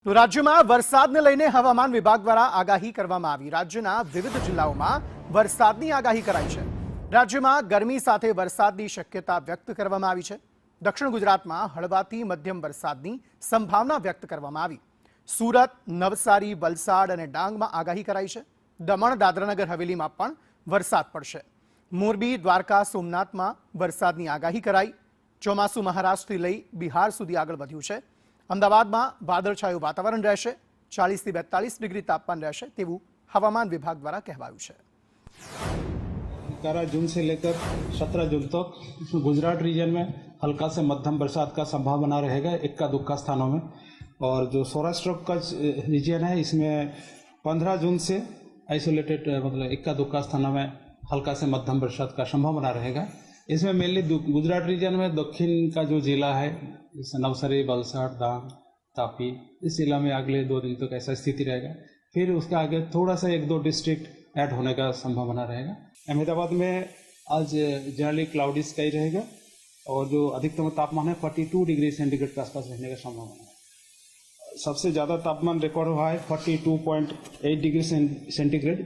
તો રાજ્યમાં વરસાદને લઈને હવામાન વિભાગ દ્વારા આગાહી કરવામાં આવી। રાજ્યના વિવિધ જિલ્લાઓમાં વરસાદની આગાહી કરાઈ છે। રાજ્યમાં ગરમી સાથે વરસાદની શક્યતા વ્યક્ત કરવામાં આવી છે। દક્ષિણ ગુજરાતમાં હળવાથી મધ્યમ વરસાદની સંભાવના વ્યક્ત કરવામાં આવી। સુરત, નવસારી, વલસાડ અને ડાંગમાં આગાહી કરાઈ છે। દમણ, દાદરાનગર હવેલીમાં પણ વરસાદ પડશે। મોરબી, દ્વારકા, સોમનાથમાં વરસાદની આગાહી કરાઈ। ચોમાસું મહારાષ્ટ્રથી લઈ બિહાર સુધી આગળ વધ્યું છે। અમદાવાદમાં વાદળછાયું વાતાવરણ રહેશે। 40 થી 42 ડિગ્રી તાપમાન રહેશે તેવું હવામાન વિભાગ દ્વારા કહેવાયું છે। 11 जून से लेकर 17 जून तक गुजरात रीजन में हल्का से मध्यम बरसात का संभावना रहेगा इक्का दुक्का स्थानों में। और जो सौराष्ट्र का रीजन है इसमें 15 जून से आइसोलेटेड मतलब इक्का दुक्का स्थानों में हल्का से मध्यम बरसात का संभावना रहेगा। इसमें मेनली गुजरात रीजन में दक्षिण का जो जिला है जैसे नवसारी, वलसाड़, डांग, तापी, इस जिला में अगले 2 दिन तक ऐसा स्थिति रहेगा। फिर उसके आगे थोड़ा सा 1-2 डिस्ट्रिक्ट ऐड होने का संभावना रहेगा। अहमदाबाद में आज जनरली क्लाउडी स्काई रहेगा और जो अधिकतम तापमान है 42 डिग्री सेंटीग्रेड के आसपास रहने का संभावना है। सबसे ज़्यादा तापमान रिकॉर्ड हुआ है 42.8 डिग्री सेंटीग्रेड